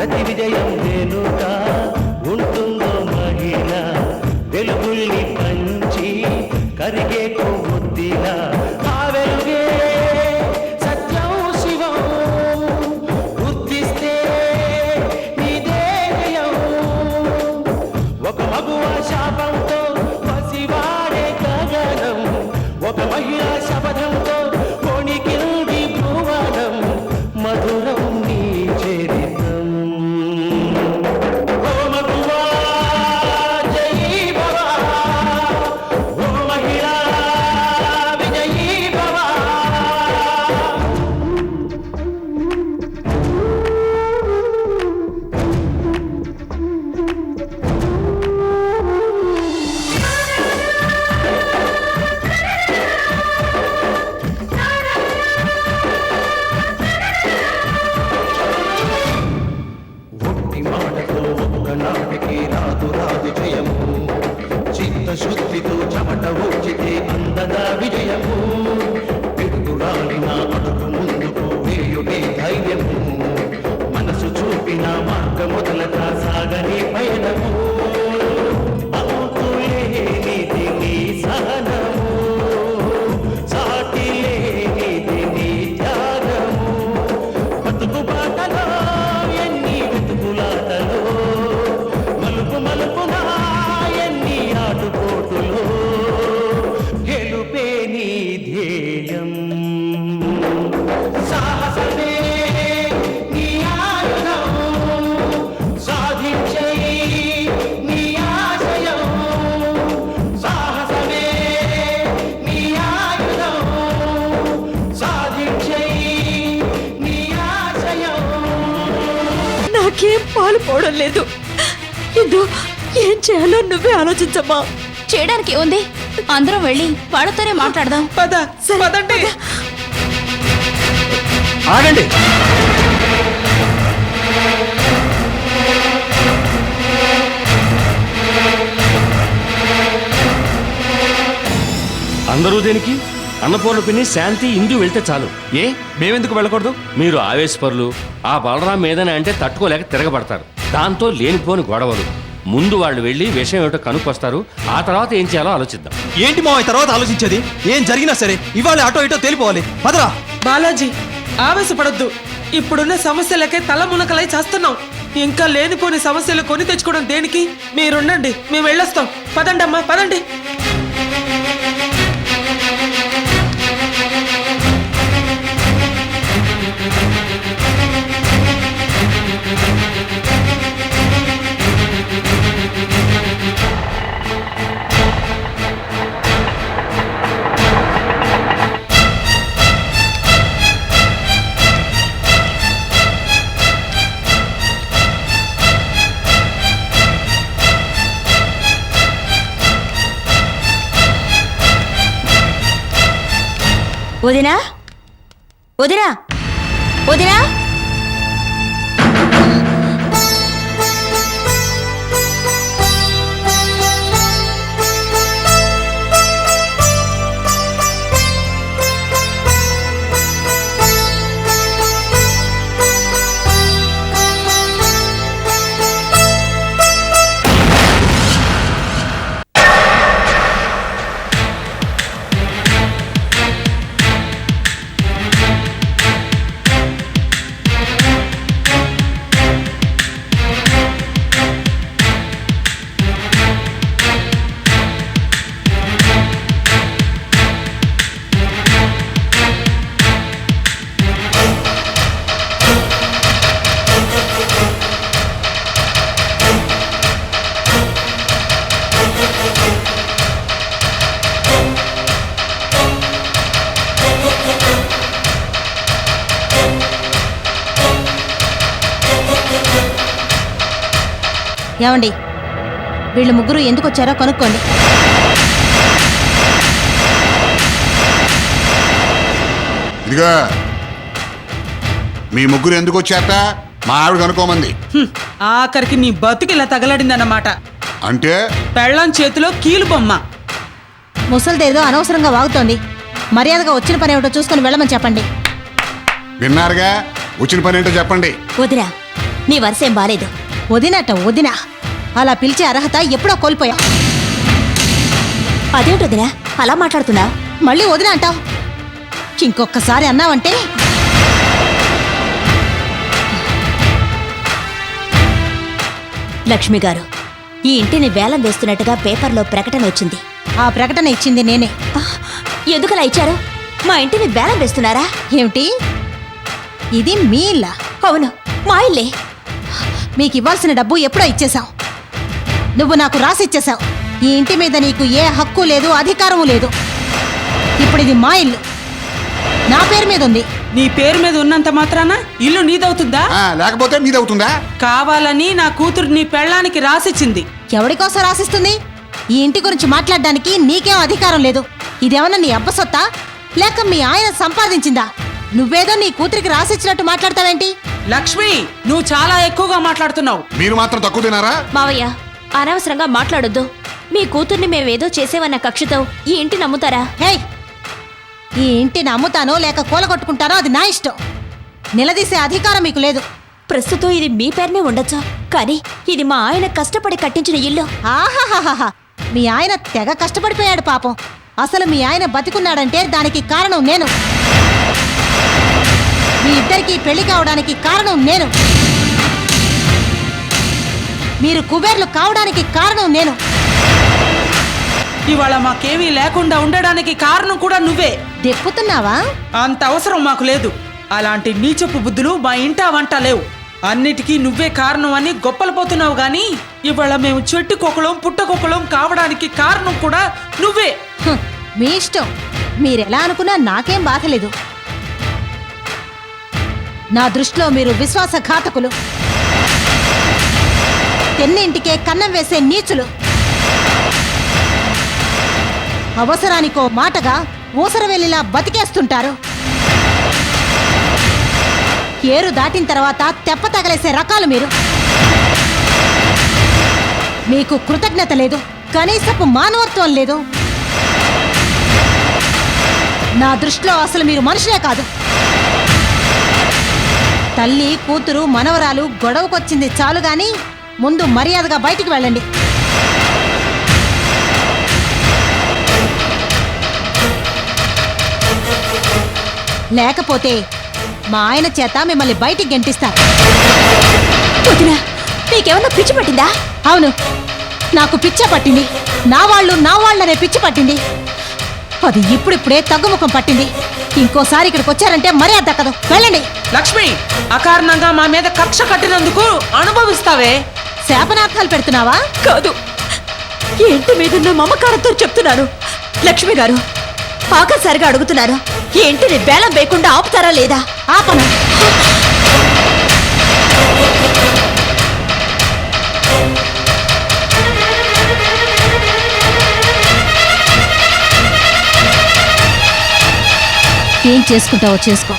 ప్రతి విజయం వెనుక ఉంటుందో మహిళ వెలుగుల్ని పంచి కరిగే కొవ్వొత్తిలా ఆ వెలుగే సత్యం శివం గుర్తిస్తే నీదే జయం ఒక మగువ శాపంతో పసివాడే గగనం ఒక మహిళా శపథంతో కొణికింది భువనం మధురం నీ చరిత్రం ఓ మగువా జయీ భవ ఓ మహిళా విజయీ భవ ఒట్టి మాటతో ఒక్కనాటికి రాదు రాదు జయము చిత్తశుద్ధితో చెమట ఊచితే అందదా విజయము పిడుగురాలిన అడుగు ముందుకు వేయుడే ధైర్యము మనసు చూపిన మార్గ మొదలక సాగని పయనము అంతులేనిది నీ సహనము సాటిలేనిది నీ త్యాగము బతుకు బాటలో ఎన్ని వెతుకులాటలో మలుపు మలుపున ఎన్ని ఆటుపోటులో గెలుపే నీ ధ్యేయం సాహసమే నీ ఆయుధం సాధించే నీ ఆశయం సాహసమే నీ ఆయుధం సాధించే నీ ఆశయం నాకేం పాలు పోవడం లేదు. ఇందు ఏం చేయాలో నువ్వే ఆలోచించమ్మా. చేయడానికి ఉంది, అందరం వెళ్ళి వాళ్ళతోనే మాట్లాడదాం. పద పదండి. ఆగండి. అందరూ దేనికి? అన్నపూర్ణ పిన్ని, శాంతి, ఇందు వెళ్తే చాలు. ఏ మేమెందుకు వెళ్ళకూడదు? మీరు ఆవేశపరులు, ఆ బలరాం ఏదైనా అంటే తట్టుకోలేక తిరగబడతారు. దాంతో లేనిపోని గొడవలు. ముందు వాళ్ళు వెళ్ళి విషయం ఏమిటో కనుక్కొస్తారు. ఆ తర్వాత ఏం చేయాలో ఆలోచిద్దాం. ఏంటి మావయ్య తర్వాత ఆలోచించేది? ఏం జరిగినా సరే ఇవాళ అటో ఇటో తేలిపోవాలి. పదరా. బాలాజీ ఆవేశపడొద్దు. ఇప్పుడున్న సమస్యలకే తల మునకలై చేస్తున్నాం. ఇంకా లేనిపోని సమస్యలు కొని తెచ్చుకోవడం దేనికి? మీరుండండి, మేము వెళ్ళొస్తాం. పదండి అమ్మా, పదండి. వదినా, వదినా, వదినా. ఏమండి, వీళ్ళు ముగ్గురు ఎందుకు వచ్చారో కనుక్కోండి. ఇదిగా మీ ముగ్గురు ఎందుకు వచ్చారట? మా ఆవిడ కనుక్కోమంది. ఆఖరికి నీ బతుకి ఇలా తగలడిందన్నమాట. అంటే పెళ్ళం చేతిలో కీలు బొమ్మ. ముసలిదేదో అనవసరంగా వాగుతోంది. మర్యాదగా వచ్చిన పని ఏమిటో చూసుకొని వెళ్ళమని చెప్పండి. విన్నారుగా, వచ్చిన పని ఏంటో చెప్పండి. వదినా, నీ వరుసేం బాలేదు. వదినట వదిన, అలా పిలిచే అర్హత ఎప్పుడో కోల్పోయావు. అదేంటొదినా అలా మాట్లాడుతున్నావు? మళ్ళీ వదిన అంటావు. ఇంకొకసారి అన్నావంటే లక్ష్మి గారు, ఈ ఇంటిని వేలం వేస్తున్నట్టుగా పేపర్లో ప్రకటన వచ్చింది. ఆ ప్రకటన ఇచ్చింది నేనే. ఎందుకలా ఇచ్చారు? మా ఇంటిని వేలం వేస్తున్నారా? ఏమిటి, ఇది మీ ఇల్లా? అవును, మా ఇల్లే. మీకు ఇవ్వాల్సిన డబ్బు ఎప్పుడో ఇచ్చేశావు. నువ్వు నాకు రాసిచ్చేశావు. ఈ ఇంటి మీద నీకు ఏ హక్కు లేదు, అధికారము లేదు. ఇప్పుడు ఇది మా ఇల్లు, నా పేరు మీద ఉంది. నీ పేరు మీద ఉన్నంత మాత్రాన ఇల్లు నీదవుతుందా? లేకపోతే మీదవుతుందా? కావాలని నా కూతురు నీ పెళ్ళానికి రాసిచ్చింది. ఎవడి కోసం రాసిస్తుంది? ఈ ఇంటి గురించి మాట్లాడడానికి నీకేం అధికారం లేదు. ఇదేమన్నా నీ అబ్బ సొత్తా, లేక మీ ఆయన సంపాదించిందా? నువ్వేదో నీ కూతురికి రాసిచ్చినట్టు మాట్లాడతావేంటి? లక్ష్మి, నువ్వు చాలా ఎక్కువగా మాట్లాడుతున్నావు. మీరు మాత్రం తక్కువ తినారా? మావయ్య, అనవసరంగా మాట్లాడొద్దు. మీ కూతుర్ని మేమేదో చేసేవన్న కక్షతో ఈ ఇంటిని నమ్ముతారా? హేయ్, ఈ ఇంటిని అమ్ముతానో లేక కూలగొట్టుకుంటానో అది నా ఇష్టం. నిలదీసే అధికారం మీకు లేదు. ప్రస్తుతం ఇది మీ పేరునే ఉండొచ్చు, కానీ ఇది మా ఆయన కష్టపడి కట్టించిన ఇల్లు. ఆహాహాహా, మీ ఆయన తెగ కష్టపడిపోయాడు పాపం. అసలు మీ ఆయన బతికున్నాడంటే దానికి కారణం నేను. మీ ఇద్దరికి పెళ్లి కావడానికి కారణం నేను. మీరు కుబేర్లు కావడానికి కారణం నేను. ఇవాళ మాకేమీ లేకుండా ఉండడానికి కారణం కూడా నువ్వే. దెప్పుతున్నావా? అంత అవసరం మాకు లేదు. అలాంటి నీచపు బుద్ధులు మా ఇంటా వంట లేవు. అన్నిటికీ నువ్వే కారణం అని గొప్పలు పోతున్నావు గాని ఇవాళ మేము చెట్టుకొకలం పుట్టకొకలం కావడానికి కారణం కూడా నువ్వే. హ్, మీ ఇష్టం. మీరెలా అనుకున్నా నాకేం బాధ లేదు. నా దృష్టిలో మీరు విశ్వాసఘాతకులు, తెన్నింటికే కన్నం వేసే నీచులు. అవసరానికో మాటగా ఊసరవెల్లిలా బతికేస్తుంటారు. ఏరు దాటిన తర్వాత తెప్ప తగలేసే రకాలు మీరు. మీకు కృతజ్ఞత లేదు, కనీసపు మానవత్వం లేదు. నా దృష్టిలో అసలు మీరు మనుషులే కాదు. తల్లి, కూతురు, మనవరాలు గొడవకొచ్చింది చాలు గాని ముందు మర్యాదగా బయటికి వెళ్ళండి. లేకపోతే మా ఆయన చేత మిమ్మల్ని బయటికి గెంటిస్తారు. వదినా, నీకేమన్నా పిచ్చి పట్టిందా? అవును, నాకు పిచ్చ పట్టింది. నా వాళ్ళనే పిచ్చి పట్టింది. అది ఇప్పుడిప్పుడే తగ్గుముఖం పట్టింది. ఇంకోసారి ఇక్కడికి వచ్చారంటే మర్యాద దక్కదు. వెళ్ళండి. లక్ష్మి, అకారణంగా మా మీద కక్ష కట్టినందుకు అనుభవిస్తావే. శాపనార్థాలు పెడుతున్నావా? కాదు, ఈ ఇంటి మీదున్న మమకారంతో చెప్తున్నాను. లక్ష్మి గారు, ఆఖరిసారిగా అడుగుతున్నారు, ఈ ఇంటిని వేలం వేయకుండా ఆపుతారా లేదా? ఆపను. ఏం చేసుకుంటావో చేసుకో.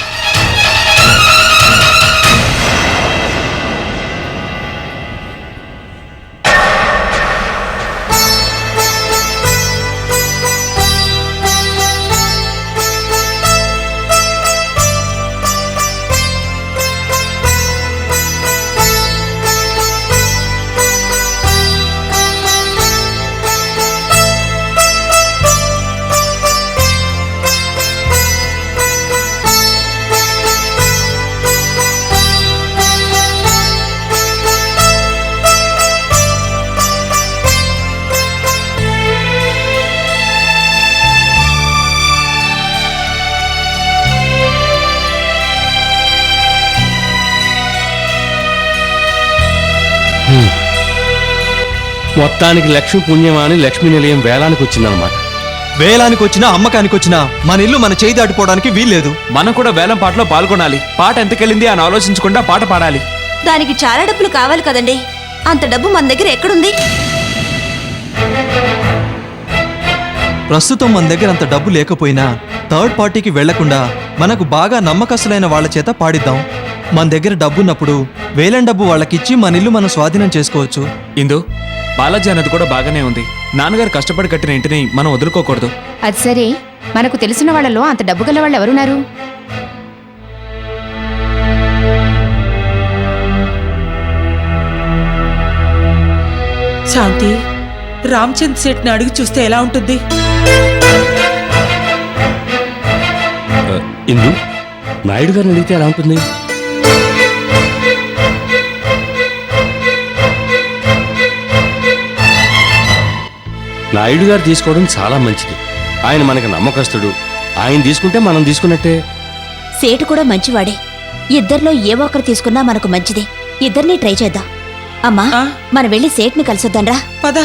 మొత్తానికి లక్ష్మి పుణ్యమా అని లక్ష్మీ నిలయం వేలానికి వచ్చిందనమాట. వేలానికి వచ్చినా అమ్మకానికి వచ్చినా మన ఇల్లు మన చేయి దాటిపోవడానికి వీల్లేదు. మనం కూడా వేలం పాటలో పాల్గొనాలి. పాట ఎంతకెళ్ళింది అని ఆలోచించకుండా పాట పాడాలి. దానికి చాలా డబ్బులు కావాలి కదండి. అంత డబ్బు మన దగ్గర ఎక్కడుంది? ప్రస్తుతం మన దగ్గర అంత డబ్బు లేకపోయినా థర్డ్ పార్టీకి వెళ్లకుండా మనకు బాగా నమ్మకస్తులైన వాళ్ళ చేత పాడిద్దాం. మన దగ్గర డబ్బున్నప్పుడు వేలం డబ్బు వాళ్ళకిచ్చి మన ఇల్లు మనం స్వాధీనం చేసుకోవచ్చు. ఇందు, బాలాజీ అన్నది కూడా బాగానే ఉంది. నాన్నగారు కష్టపడి కట్టిన ఇంటిని మనం వదులుకోకూడదు. అది సరే, మనకు తెలిసిన వాళ్ళలో అంత డబ్బు గల వాళ్ళు ఎవరున్నారు? శాంతి, రామ్చంద్ సేట్ని అడిగి చూస్తే ఎలా ఉంటుంది? ఇందు, నాయుడు గారిని అడిగితే ఎలా ఉంటుంది? నాయుడు గారు తీసుకోవడం చాలా మంచిది. ఆయన మనకు నమ్మకస్తుడు. ఆయన తీసుకుంటే మనం తీసుకున్నట్టే. సేటు కూడా మంచివాడే. ఇద్దరిలో ఏ ఒక్కరు తీసుకున్నా మనకు మంచిదే. ఇద్దరిని ట్రై చేద్దాం. అమ్మా, ఆ? మనం వెళ్ళి సేట్ని కలిసొద్దాంరా. పద.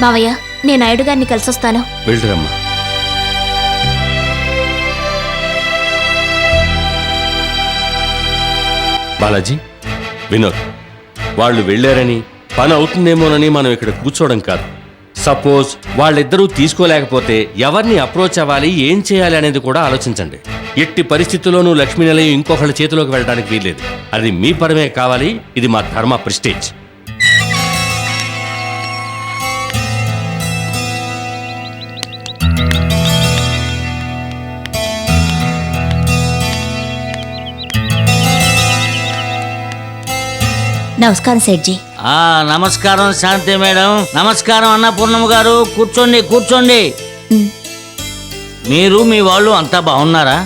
మావయ్య, నేను నాయుడు గారిని కలిసొస్తాను. వెళ్ళరమ్మా. బాలాజీ, వినోద్, వాళ్ళు వెళ్ళారని పని అవుతుందేమోనని మనం ఇక్కడ కూర్చోవడం కాదు. సపోజ్ వాళ్ళిద్దరూ తీసుకోలేకపోతే ఎవరిని అప్రోచ్ అవ్వాలి, ఏం చేయాలి అనేది కూడా ఆలోచించండి. ఎట్టి పరిస్థితుల్లోనూ లక్ష్మీ నిలయం ఇంకొకళ్ళ చేతిలోకి వెళ్ళడానికి వీల్లేదు. అది మీ పరమే కావాలి. ఇది మా ధర్మ ప్రెస్టేజ్. నమస్కారం సేట్జీ. నమస్కారం శాంతి మేడం. నమస్కారం అన్నపూర్ణమ్మ గారు. కూర్చోండి కూర్చోండి. మీరు మీ వాళ్ళు అంతా బాగున్నారా?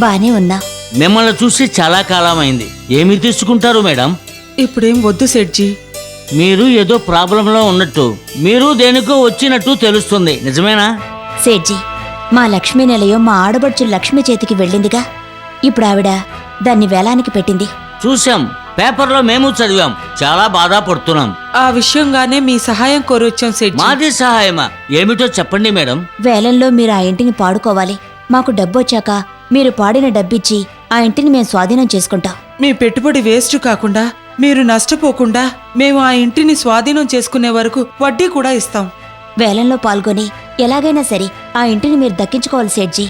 బానే ఉన్నా. మిమ్మల్ని చూసి చాలా కాలం అయింది. ఏమి తీసుకుంటారు మేడం? ఇప్పుడేం వద్దు సేట్జీ. మీరు ఏదో ప్రాబ్లంలో ఉన్నట్టు, మీరు దేనికో వచ్చినట్టు తెలుస్తుంది. నిజమేనా? సేట్జీ, మా లక్ష్మీ నిలయం మా ఆడబడుచు లక్ష్మి చేతికి వెళ్ళిందిగా. ఇప్పుడు ఆవిడ దాన్ని వేలానికి పెట్టింది. చూసాం, పేపర్లో మేము చదివాం. చాలా బాధపడుతున్నాం. ఆ విషయంగానే మీ సహాయం కోరొచ్చాం సేట్జీ. మాది సహాయమా? ఏమిటో చెప్పండి మేడం. వేలంలో మీరు ఆ ఇంటిని పాడుకోవాలి. మాకు డబ్బొచ్చాక మీరు పాడిన డబ్బిచ్చి ఆ ఇంటిని మేము స్వాధీనం చేసుకుంటాం. మీ పెట్టుబడి వేస్ట్ కాకుండా, మీరు నష్టపోకుండా మేము ఆ ఇంటిని స్వాధీనం చేసుకునే వరకు వడ్డీ కూడా ఇస్తాం. వేలంలో పాల్గొని ఎలాగైనా సరే ఆ ఇంటిని మీరు దక్కించుకోవాలి సేట్జీ.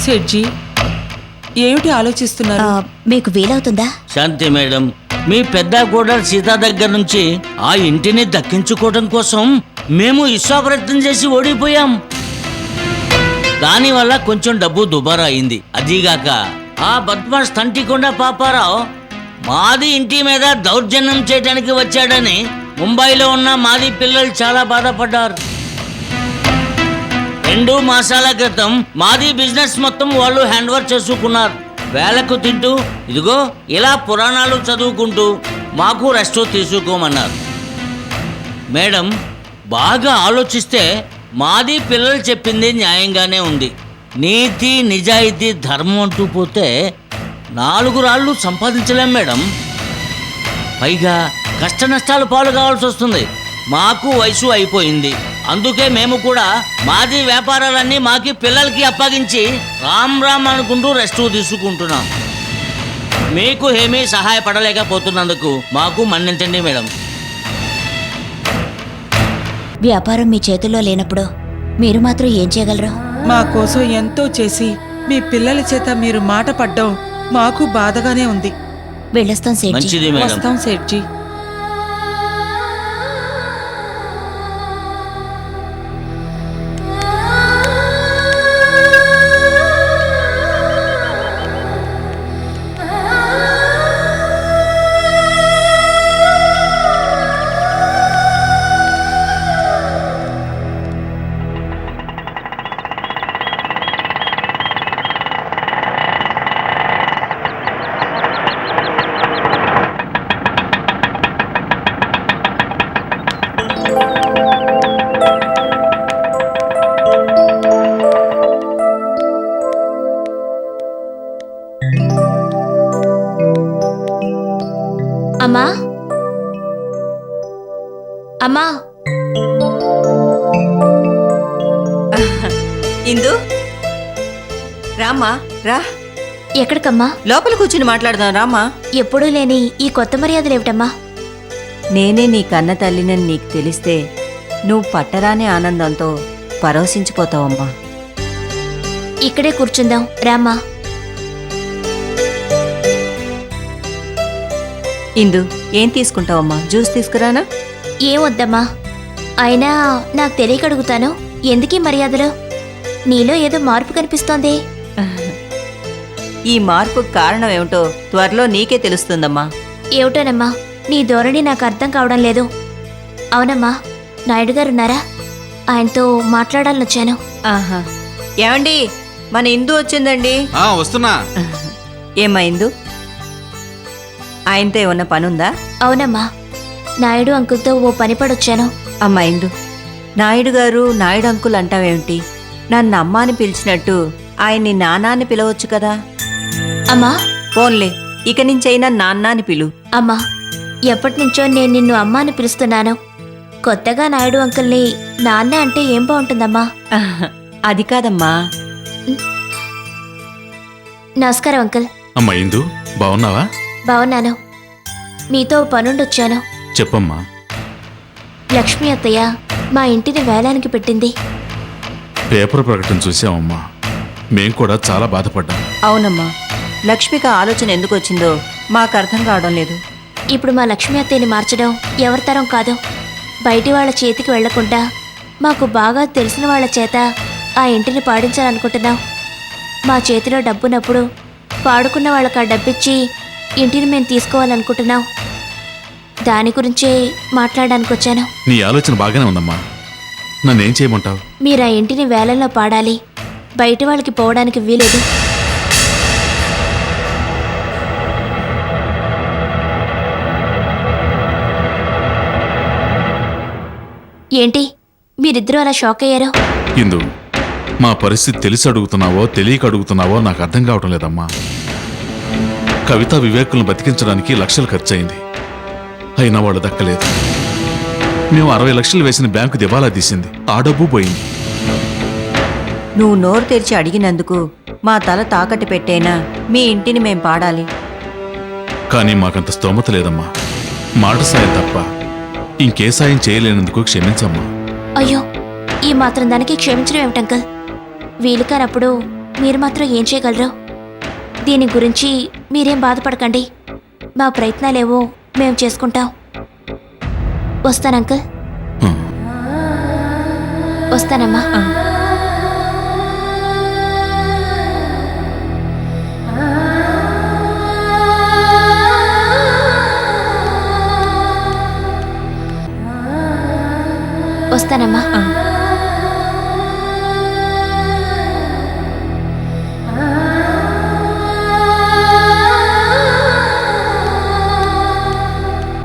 సేట్జీ, ఏమిటి ఆలోచిస్తున్నారు? మీకు వీలవుతుందా? శాంతి మేడం, మీ పెద్ద కోడలు సీత దగ్గర నుంచి ఆ ఇంటిని దక్కించుకోవడం కోసం మేము ఇష్టాప్రయత్నం చేసి ఓడిపోయాం. దానివల్ల కొంచెం డబ్బు దుబారా అయింది. అదీగాక ఆ బద్మాష్ తంటికొండ పాపారావు మాది ఇంటి మీద దౌర్జన్యం చేయడానికి వచ్చాడని ముంబైలో ఉన్న మాది పిల్లలు చాలా బాధపడ్డారు. 2 మాసాల క్రితం మాది బిజినెస్ మొత్తం వాళ్ళు హ్యాండ్ ఓవర్ చేసుకున్నారు. వేలకు తింటూ ఇదిగో ఇలా పురాణాలు చదువుకుంటూ మాకు రెస్ట్ తీసుకోమన్నారు. మేడం, బాగా ఆలోచిస్తే మాది పిల్లలు చెప్పింది న్యాయంగానే ఉంది. నీతి నిజాయితీ ధర్మం అంటూ పోతే 4 రాళ్ళు సంపాదించలేం మేడం. పైగా కష్ట నష్టాలు పాలు కావాల్సి వస్తుంది. మాకు వయసు అయిపోయింది. అందుకే మేము కూడా మాది వ్యాపారాలన్నీ మాకి పిల్లలకి అప్పగించి రామ్ రామ్ అనుకుంటూ రెస్ట్ తీసుకుంటున్నాం. మీకు ఏమీ సహాయపడలేకపోతున్నందుకు మాకు మన్నించండి మేడం. వ్యాపారం మీ చేతుల్లో లేనప్పుడు మీరు మాత్రం ఏం చేయగలరు? మా కోసం ఎంతో చేసి మీ పిల్లల చేత మీరు మాట పడ్డం మాకు బాధగానే ఉంది. వెళ్ళొస్తాం సేట్జీ. మంచిది మేడం. వస్తాం సేట్జీ. అమ్మా, అమ్మా. ఇందు, రామ్మా రా. ఎక్కడికమ్మా? లోపల కూర్చుని మాట్లాడదాం రామ్మా. ఎప్పుడూ లేని ఈ కొత్త మర్యాదలేమిటమ్మా? నేనే నీ కన్న తల్లినని నీకు తెలిస్తే నువ్వు పట్టరాని ఆనందంతో పరవశించిపోతావమ్మా. ఇక్కడే కూర్చుందాం రామ్మా. ఇందు, ఏం తీసుకుంటావమ్మా? జ్యూస్ తీసుకురానా? ఏం వద్దమ్మా. అయినా నాకు తెలియక అడుగుతాను, ఎందుకీ మర్యాదలు? నీలో ఏదో మార్పు కనిపిస్తోంది. ఈ మార్పుకు కారణం ఏమిటో త్వరలో నీకే తెలుస్తుందమ్మా. ఏమిటోనమ్మా నీ ధోరణి నాకు అర్థం కావడం లేదు. అవునమ్మా, నాయుడు గారు ఉన్నారా? ఆయనతో మాట్లాడాలని వచ్చాను. ఆహా, ఏమండి, మన ఇందు వచ్చిందండి. వస్తున్నా. ఏమ్మా ఇందు, ఆయనతో ఏమన్నా పనుందా? అవునమ్మా, నాయుడు అంకుల్తో ఓ పని పడొచ్చాను. అమ్మా ఇందు, నాయుడు గారు నాయుడు అంకుల్ అంటావేమిటి? నన్ను అమ్మ అని పిలిచినట్టు ఆయన్ని నాన్న అని పిలవచ్చు కదా. అమ్మా పోన్లే, ఇక నుంచైనా నాన్న అని పిలు. అమ్మా, ఎప్పటినుంచో నేను నిన్ను అమ్మ అని పిలుస్తున్నాను. కొత్తగా నాయుడు అంకుల్ని నాన్న అంటే ఏం బాగుంటుందమ్మా? అది కాదమ్మా. నమస్కారం అంకుల్. అమ్మా ఇందు, బాగున్నావా? బాగున్నాను. మీతో పనుండొచ్చాను. చెప్పమ్మా. లక్ష్మి అత్తయ్య మా ఇంటిని వేలానికి పెట్టింది. పేపర్ ప్రకటన చూసామమ్మా, మేం కూడా చాలా బాధపడ్డాం. అవునమ్మా, లక్ష్మికి ఆలోచన ఎందుకు వచ్చిందో మాకు అర్థం కావడం లేదు. ఇప్పుడు మా లక్ష్మి అత్తయ్యని మార్చడం ఎవరి తరం కాదు. బయటి వాళ్ళ చేతికి వెళ్లకుండా మాకు బాగా తెలిసిన వాళ్ళ చేత ఆ ఇంటిని పాడించాలనుకుంటున్నాం. మా చేతిలో డబ్బున్నప్పుడు పాడుకున్న వాళ్ళకి ఆ డబ్బిచ్చి ఇంటిని మేము తీసుకోవాలనుకుంటున్నాం. దాని గురించే మాట్లాడడానికి వచ్చాను. నీ ఆలోచన బాగానే ఉందమ్మా. నన్నేం చేయమంటావు? మీరు ఆ ఇంటిని వేలంలో పాడాలి. బయటి వాళ్ళకి పోవడానికి వీలేదు. ఏంటి మీరిద్దరూ అలా షాక్ అయ్యారు? ఇందు, మా పరిస్థితి తెలిసి అడుగుతున్నావో తెలియక అడుగుతున్నావో నాకు అర్థం కావటం లేదమ్మా. కవిత వివేకులను బతికించడానికి లక్షలు ఖర్చయింది, అయినా వాళ్ళు దక్కలేదు. మేము 60 లక్షలు వేసిన బ్యాంకు దివాలా తీసింది, ఆ డబ్బు పోయింది. నువ్వు నోరు తెరిచి అడిగినందుకు మా తల తాకట్టు పెట్టేనా మీ ఇంటిని మేం పాడాలి. కానీ మాకంత స్తోమత లేదమ్మా. మాట సాయం తప్ప ఇంకే సాయం చేయలేనందుకు క్షమించమ్మా. అయ్యో, ఈ మాత్రం దానికి క్షమించడం ఏమిటంకల్? వీలు కానప్పుడు మీరు మాత్రం ఏం చేయగలరు? దీని గురించి మీరేం బాధపడకండి. మా ప్రయత్నాలేవో మేము చేసుకుంటాం. వస్తానంకల్. వస్తానమ్మా. వస్తానమ్మా.